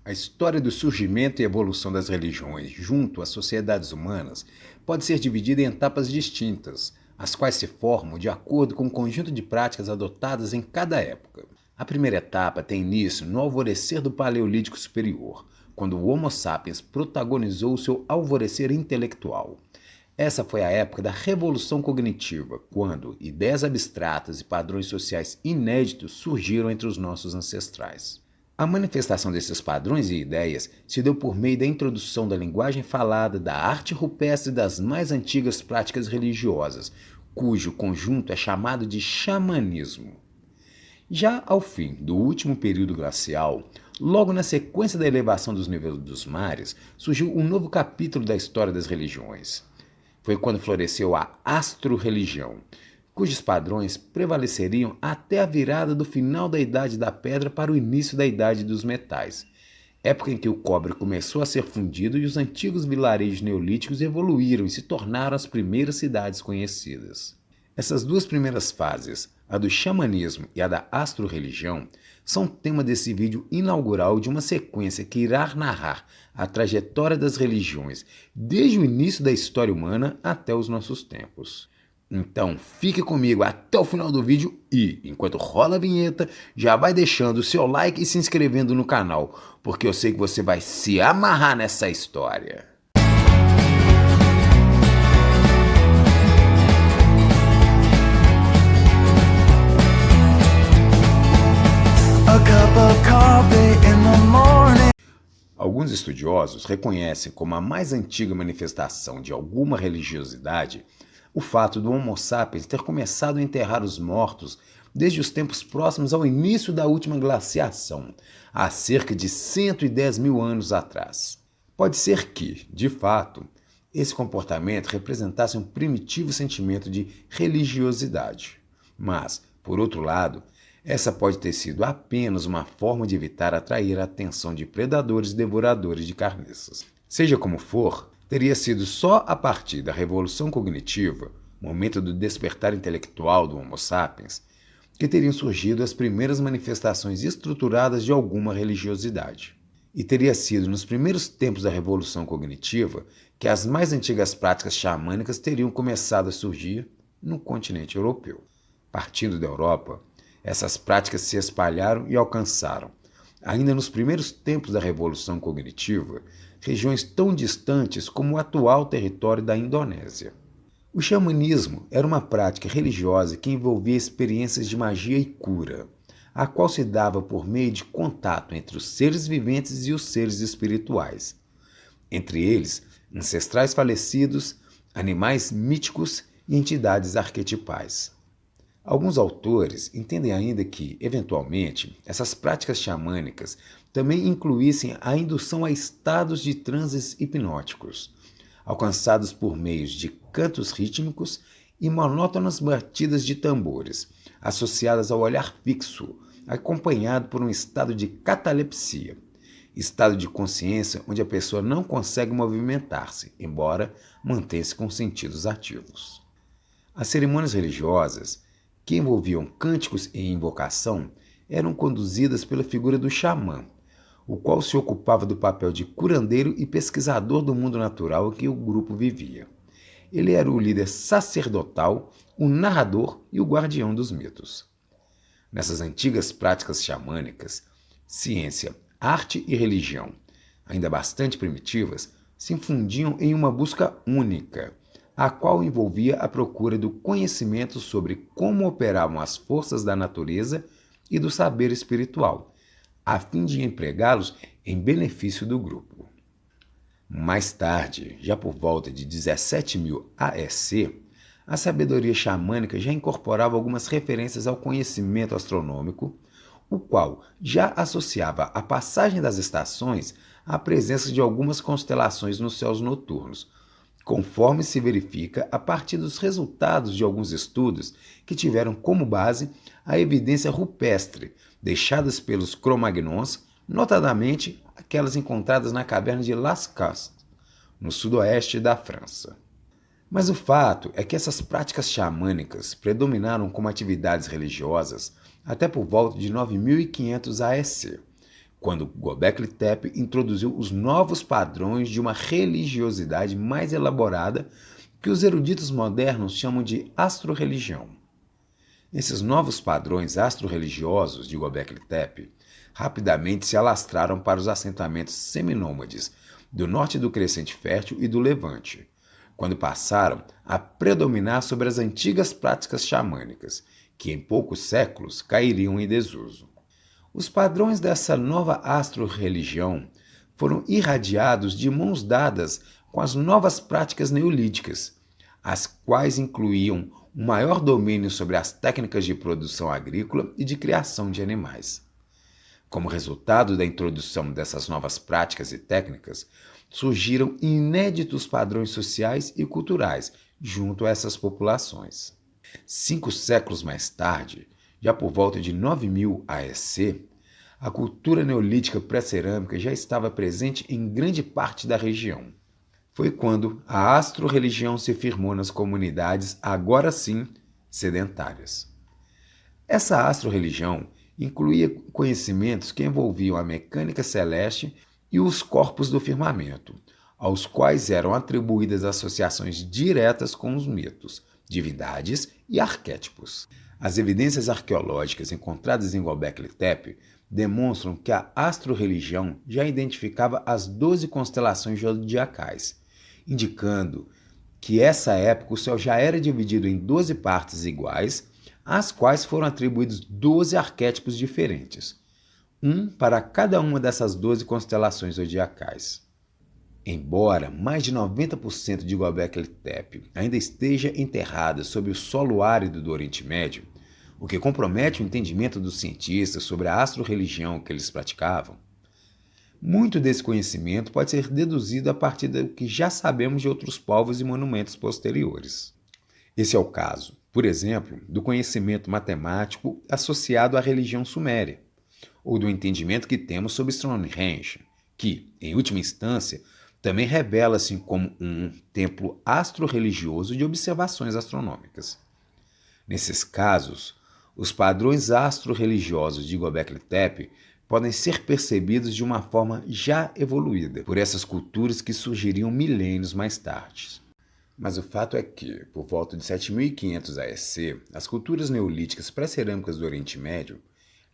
A história do surgimento e evolução das religiões junto às sociedades humanas pode ser dividida em etapas distintas, as quais se formam de acordo com o conjunto de práticas adotadas em cada época. A primeira etapa tem início no alvorecer do Paleolítico Superior, quando o Homo sapiens protagonizou o seu alvorecer intelectual. Essa foi a época da revolução cognitiva, quando ideias abstratas e padrões sociais inéditos surgiram entre os nossos ancestrais. A manifestação desses padrões e ideias se deu por meio da introdução da linguagem falada, da arte rupestre e das mais antigas práticas religiosas, cujo conjunto é chamado de xamanismo. Já ao fim do último período glacial, logo na sequência da elevação dos níveis dos mares, surgiu um novo capítulo da história das religiões. Foi quando floresceu a astro-religião, cujos padrões prevaleceriam até a virada do final da Idade da Pedra para o início da Idade dos Metais, época em que o cobre começou a ser fundido e os antigos vilarejos neolíticos evoluíram e se tornaram as primeiras cidades conhecidas. Essas duas primeiras fases, a do xamanismo e a da astro-religião, são tema desse vídeo inaugural de uma sequência que irá narrar a trajetória das religiões desde o início da história humana até os nossos tempos. Então fique comigo até o final do vídeo e, enquanto rola a vinheta, já vai deixando o seu like e se inscrevendo no canal, porque eu sei que você vai se amarrar nessa história. Alguns estudiosos reconhecem como a mais antiga manifestação de alguma religiosidade o fato do Homo sapiens ter começado a enterrar os mortos desde os tempos próximos ao início da última glaciação, há cerca de 110 mil anos atrás. Pode ser que, de fato, esse comportamento representasse um primitivo sentimento de religiosidade. Mas, por outro lado, essa pode ter sido apenas uma forma de evitar atrair a atenção de predadores devoradores de carniças. Seja como for, teria sido só a partir da Revolução Cognitiva, momento do despertar intelectual do Homo sapiens, que teriam surgido as primeiras manifestações estruturadas de alguma religiosidade. E teria sido nos primeiros tempos da Revolução Cognitiva que as mais antigas práticas xamânicas teriam começado a surgir no continente europeu. Partindo da Europa, essas práticas se espalharam e alcançaram, ainda nos primeiros tempos da Revolução Cognitiva, regiões tão distantes como o atual território da Indonésia. O xamanismo era uma prática religiosa que envolvia experiências de magia e cura, a qual se dava por meio de contato entre os seres viventes e os seres espirituais, entre eles ancestrais falecidos, animais míticos e entidades arquetipais. Alguns autores entendem ainda que, eventualmente, essas práticas xamânicas também incluíssem a indução a estados de transes hipnóticos, alcançados por meios de cantos rítmicos e monótonas batidas de tambores, associadas ao olhar fixo, acompanhado por um estado de catalepsia, estado de consciência onde a pessoa não consegue movimentar-se, embora mantenha-se com sentidos ativos. As cerimônias religiosas, que envolviam cânticos e invocação, eram conduzidas pela figura do xamã, o qual se ocupava do papel de curandeiro e pesquisador do mundo natural em que o grupo vivia. Ele era o líder sacerdotal, o narrador e o guardião dos mitos. Nessas antigas práticas xamânicas, ciência, arte e religião, ainda bastante primitivas, se infundiam em uma busca única, a qual envolvia a procura do conhecimento sobre como operavam as forças da natureza e do saber espiritual, a fim de empregá-los em benefício do grupo. Mais tarde, já por volta de 17.000 AEC, a sabedoria xamânica já incorporava algumas referências ao conhecimento astronômico, o qual já associava a passagem das estações à presença de algumas constelações nos céus noturnos, conforme se verifica a partir dos resultados de alguns estudos que tiveram como base a evidência rupestre deixadas pelos Cro-Magnons, notadamente aquelas encontradas na caverna de Lascaux, no sudoeste da França. Mas o fato é que essas práticas xamânicas predominaram como atividades religiosas até por volta de 9.500 AEC, quando Göbekli Tepe introduziu os novos padrões de uma religiosidade mais elaborada que os eruditos modernos chamam de astro-religião. Esses novos padrões astro-religiosos de Göbekli Tepe rapidamente se alastraram para os assentamentos seminômades do norte do Crescente Fértil e do Levante, quando passaram a predominar sobre as antigas práticas xamânicas, que em poucos séculos cairiam em desuso. Os padrões dessa nova astro-religião foram irradiados de mãos dadas com as novas práticas neolíticas, as quais incluíam um maior domínio sobre as técnicas de produção agrícola e de criação de animais. Como resultado da introdução dessas novas práticas e técnicas, surgiram inéditos padrões sociais e culturais junto a essas populações. 5 séculos mais tarde, já por volta de 9000 AEC, a cultura neolítica pré-cerâmica já estava presente em grande parte da região. Foi quando a astro-religião se firmou nas comunidades, agora sim, sedentárias. Essa astro-religião incluía conhecimentos que envolviam a mecânica celeste e os corpos do firmamento, aos quais eram atribuídas associações diretas com os mitos, divindades e arquétipos. As evidências arqueológicas encontradas em Göbekli Tepe demonstram que a astro-religião já identificava as 12 constelações zodiacais, indicando que essa época o céu já era dividido em 12 partes iguais, às quais foram atribuídos 12 arquétipos diferentes, um para cada uma dessas 12 constelações zodiacais. Embora mais de 90% de Göbekli Tepe ainda esteja enterrada sob o solo árido do Oriente Médio, o que compromete o entendimento dos cientistas sobre a astro-religião que eles praticavam, muito desse conhecimento pode ser deduzido a partir do que já sabemos de outros povos e monumentos posteriores. Esse é o caso, por exemplo, do conhecimento matemático associado à religião suméria, ou do entendimento que temos sobre Stonehenge, que, em última instância, também revela-se como um templo astro-religioso de observações astronômicas. Nesses casos, os padrões astro-religiosos de Göbekli Tepe podem ser percebidos de uma forma já evoluída por essas culturas que surgiriam milênios mais tarde. Mas o fato é que, por volta de 7500 AEC, as culturas neolíticas pré-cerâmicas do Oriente Médio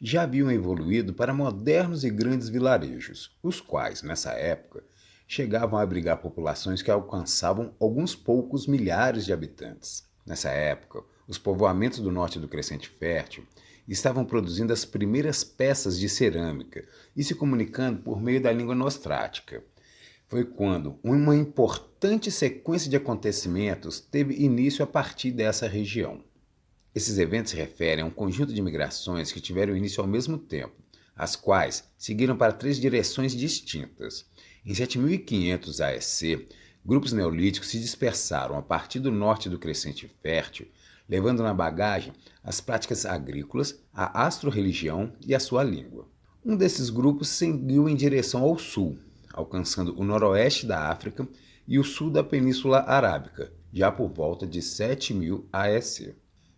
já haviam evoluído para modernos e grandes vilarejos, os quais, nessa época, chegavam a abrigar populações que alcançavam alguns poucos milhares de habitantes. Nessa época, os povoamentos do norte do Crescente Fértil estavam produzindo as primeiras peças de cerâmica e se comunicando por meio da língua nostrática. Foi quando uma importante sequência de acontecimentos teve início a partir dessa região. Esses eventos se referem a um conjunto de migrações que tiveram início ao mesmo tempo, as quais seguiram para 3 direções distintas. Em 7500 AEC, grupos neolíticos se dispersaram a partir do norte do Crescente Fértil, levando na bagagem as práticas agrícolas, a astro-religião e a sua língua. Um desses grupos seguiu em direção ao sul, alcançando o noroeste da África e o sul da Península Arábica, já por volta de 7000 AEC.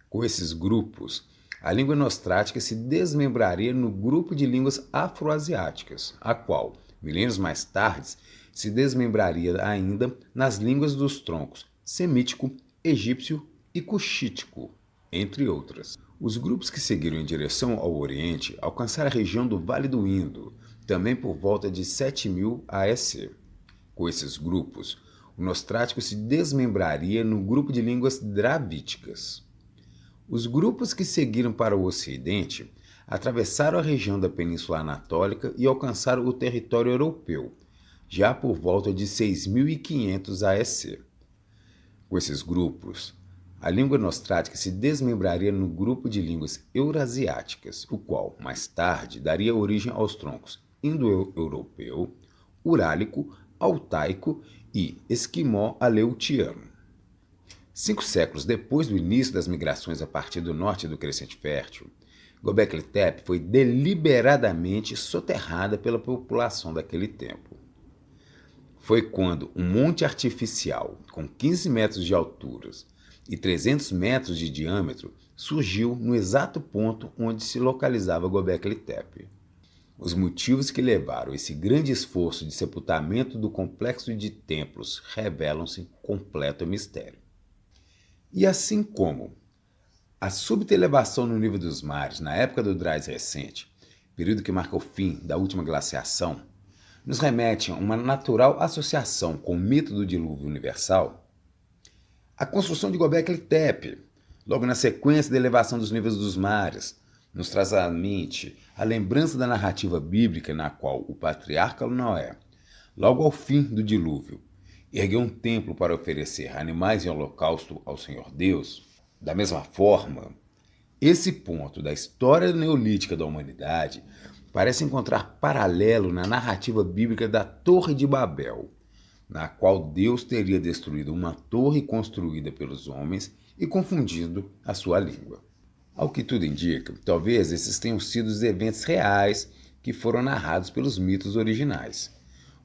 Com esses grupos, a língua nostrática se desmembraria no grupo de línguas afroasiáticas, a qual, milênios mais tarde, se desmembraria ainda nas línguas dos troncos semítico, egípcio e cuxítico, entre outras. Os grupos que seguiram em direção ao Oriente alcançaram a região do Vale do Indo, também por volta de 7000 AEC. Com esses grupos, o nostrático se desmembraria no grupo de línguas dravíticas. Os grupos que seguiram para o Ocidente atravessaram a região da Península Anatólica e alcançaram o território europeu, já por volta de 6500 AEC. Com esses grupos, a língua nostrática se desmembraria no grupo de línguas eurasiáticas, o qual, mais tarde, daria origem aos troncos indo-europeu, urálico, altaico e esquimó-aleutiano. 5 séculos depois do início das migrações a partir do norte do Crescente Fértil, Göbekli Tepe foi deliberadamente soterrada pela população daquele tempo. Foi quando um monte artificial, com 15 metros de altura e 300 metros de diâmetro, surgiu no exato ponto onde se localizava Göbekli Tepe. Os motivos que levaram esse grande esforço de sepultamento do complexo de templos revelam-se completo mistério. E assim como a súbita elevação no nível dos mares na época do Dryas recente, período que marca o fim da última glaciação, nos remete a uma natural associação com o mito do dilúvio universal, a construção de Göbekli Tepe, logo na sequência da elevação dos níveis dos mares, nos traz à mente a lembrança da narrativa bíblica na qual o patriarca Noé, logo ao fim do dilúvio, ergueu um templo para oferecer animais em holocausto ao Senhor Deus. Da mesma forma, esse ponto da história neolítica da humanidade parece encontrar paralelo na narrativa bíblica da Torre de Babel, na qual Deus teria destruído uma torre construída pelos homens e confundido a sua língua. Ao que tudo indica, talvez esses tenham sido os eventos reais que foram narrados pelos mitos originais,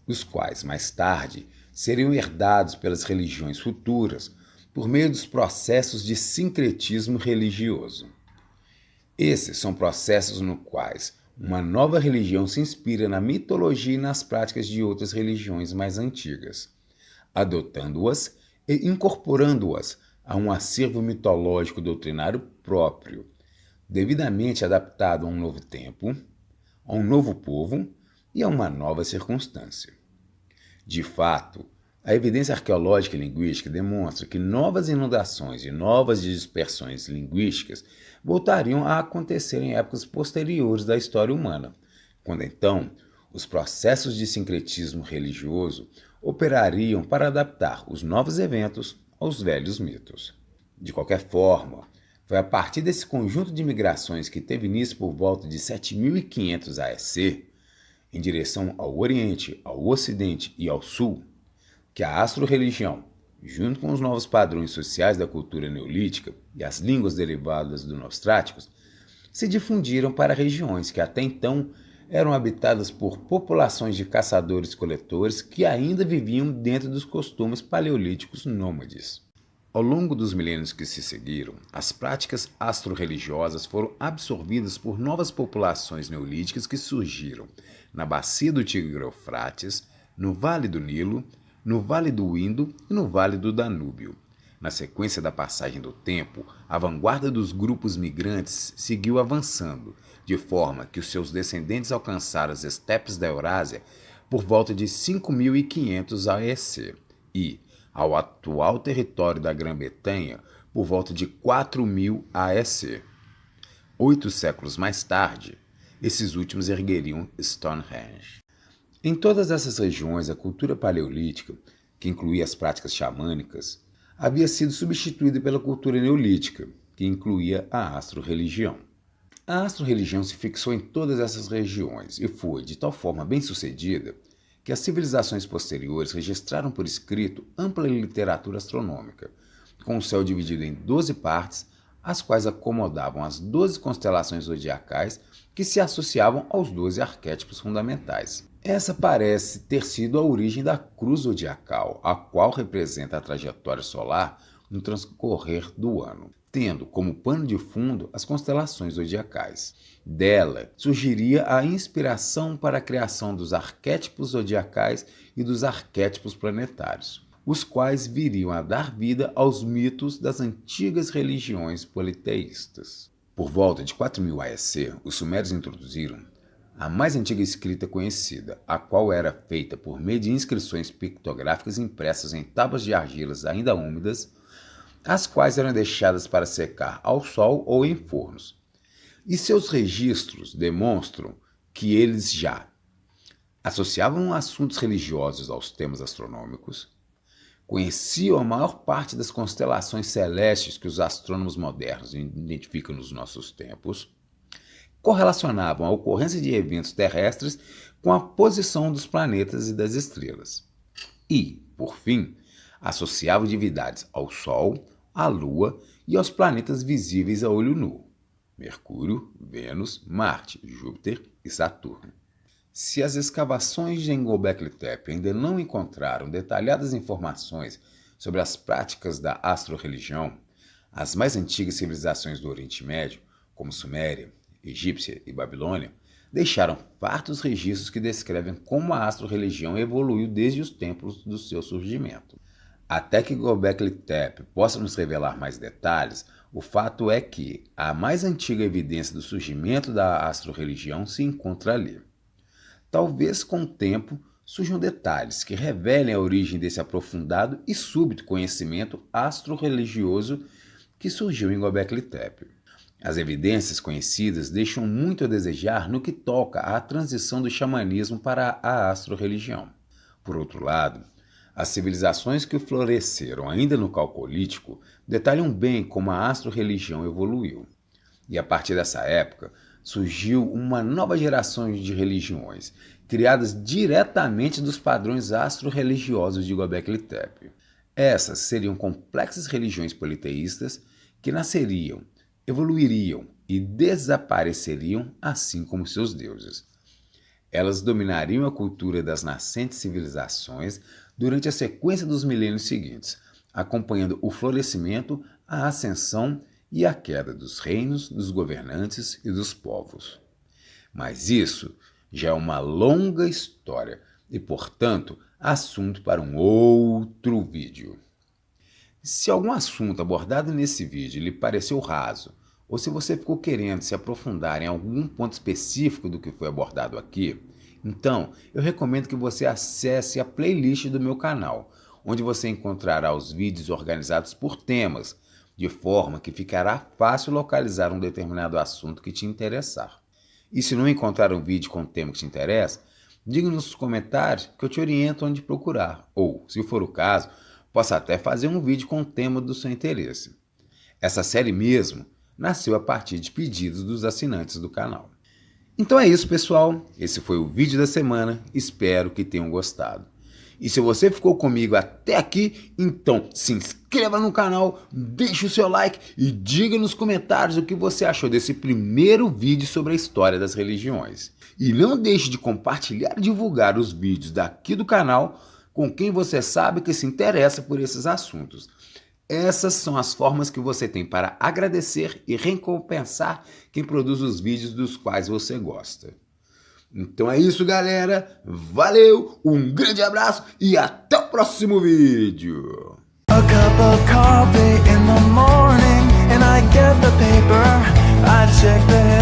os quais, mais tarde, seriam herdados pelas religiões futuras por meio dos processos de sincretismo religioso. Esses são processos nos quais uma nova religião se inspira na mitologia e nas práticas de outras religiões mais antigas, adotando-as e incorporando-as a um acervo mitológico doutrinário próprio, devidamente adaptado a um novo tempo, a um novo povo e a uma nova circunstância. De fato, a evidência arqueológica e linguística demonstra que novas inundações e novas dispersões linguísticas voltariam a acontecer em épocas posteriores da história humana, quando então os processos de sincretismo religioso operariam para adaptar os novos eventos aos velhos mitos. De qualquer forma, foi a partir desse conjunto de migrações que teve início por volta de 7500 AEC, em direção ao Oriente, ao Ocidente e ao Sul, que a astro-religião, junto com os novos padrões sociais da cultura neolítica e as línguas derivadas dos nostráticos, se difundiram para regiões que até então eram habitadas por populações de caçadores-coletores que ainda viviam dentro dos costumes paleolíticos nômades. Ao longo dos milênios que se seguiram, as práticas astro-religiosas foram absorvidas por novas populações neolíticas que surgiram na bacia do Tigre-Eufrates, no Vale do Nilo, no Vale do Indo e no Vale do Danúbio. Na sequência da passagem do tempo, a vanguarda dos grupos migrantes seguiu avançando, de forma que os seus descendentes alcançaram as estepes da Eurásia por volta de 5500 AEC e, ao atual território da Grã-Bretanha, por volta de 4000 AEC. 8 séculos mais tarde, esses últimos ergueriam Stonehenge. Em todas essas regiões, a cultura paleolítica, que incluía as práticas xamânicas, havia sido substituída pela cultura neolítica, que incluía a astro-religião. A astro-religião se fixou em todas essas regiões e foi, de tal forma, bem-sucedida que as civilizações posteriores registraram por escrito ampla literatura astronômica, com o céu dividido em 12 partes, as quais acomodavam as 12 constelações zodiacais que se associavam aos 12 arquétipos fundamentais. Essa parece ter sido a origem da cruz zodiacal, a qual representa a trajetória solar no transcorrer do ano, tendo como pano de fundo as constelações zodiacais. Dela surgiria a inspiração para a criação dos arquétipos zodiacais e dos arquétipos planetários, os quais viriam a dar vida aos mitos das antigas religiões politeístas. Por volta de 4000 AEC, os sumérios introduziram a mais antiga escrita conhecida, a qual era feita por meio de inscrições pictográficas impressas em tábuas de argilas ainda úmidas, as quais eram deixadas para secar ao sol ou em fornos. E seus registros demonstram que eles já associavam assuntos religiosos aos temas astronômicos, conheciam a maior parte das constelações celestes que os astrônomos modernos identificam nos nossos tempos, correlacionavam a ocorrência de eventos terrestres com a posição dos planetas e das estrelas. E, por fim, associavam divindades ao Sol, à Lua e aos planetas visíveis a olho nu: Mercúrio, Vênus, Marte, Júpiter e Saturno. Se as escavações em Göbekli Tepe ainda não encontraram detalhadas informações sobre as práticas da astro-religião, as mais antigas civilizações do Oriente Médio, como Suméria, Egípcia e Babilônia, deixaram fartos registros que descrevem como a astro-religião evoluiu desde os tempos do seu surgimento. Até que Göbekli Tepe possa nos revelar mais detalhes, o fato é que a mais antiga evidência do surgimento da astro-religião se encontra ali. Talvez com o tempo surjam detalhes que revelem a origem desse aprofundado e súbito conhecimento astro-religioso que surgiu em Göbekli Tepe. As evidências conhecidas deixam muito a desejar no que toca à transição do xamanismo para a astro-religião. Por outro lado, as civilizações que floresceram ainda no Calcolítico detalham bem como a astro-religião evoluiu. E a partir dessa época, surgiu uma nova geração de religiões, criadas diretamente dos padrões astro-religiosos de Göbekli Tepe. Essas seriam complexas religiões politeístas que nasceriam, evoluiriam e desapareceriam assim como seus deuses. Elas dominariam a cultura das nascentes civilizações durante a sequência dos milênios seguintes, acompanhando o florescimento, a ascensão e a queda dos reinos, dos governantes e dos povos. Mas isso já é uma longa história e, portanto, assunto para um outro vídeo. Se algum assunto abordado nesse vídeo lhe pareceu raso, ou se você ficou querendo se aprofundar em algum ponto específico do que foi abordado aqui, então eu recomendo que você acesse a playlist do meu canal, onde você encontrará os vídeos organizados por temas, de forma que ficará fácil localizar um determinado assunto que te interessar. E se não encontrar um vídeo com o tema que te interessa, diga nos comentários que eu te oriento onde procurar, ou, se for o caso, posso até fazer um vídeo com o tema do seu interesse. Essa série mesmo nasceu a partir de pedidos dos assinantes do canal. Então é isso, pessoal. Esse foi o vídeo da semana. Espero que tenham gostado. E se você ficou comigo até aqui, então se inscreva no canal, deixe o seu like e diga nos comentários o que você achou desse primeiro vídeo sobre a história das religiões. E não deixe de compartilhar e divulgar os vídeos daqui do canal com quem você sabe que se interessa por esses assuntos. Essas são as formas que você tem para agradecer e recompensar quem produz os vídeos dos quais você gosta. Então é isso, galera. Valeu, um grande abraço e até o próximo vídeo. A cup of coffee in the morning and I get the paper. I check the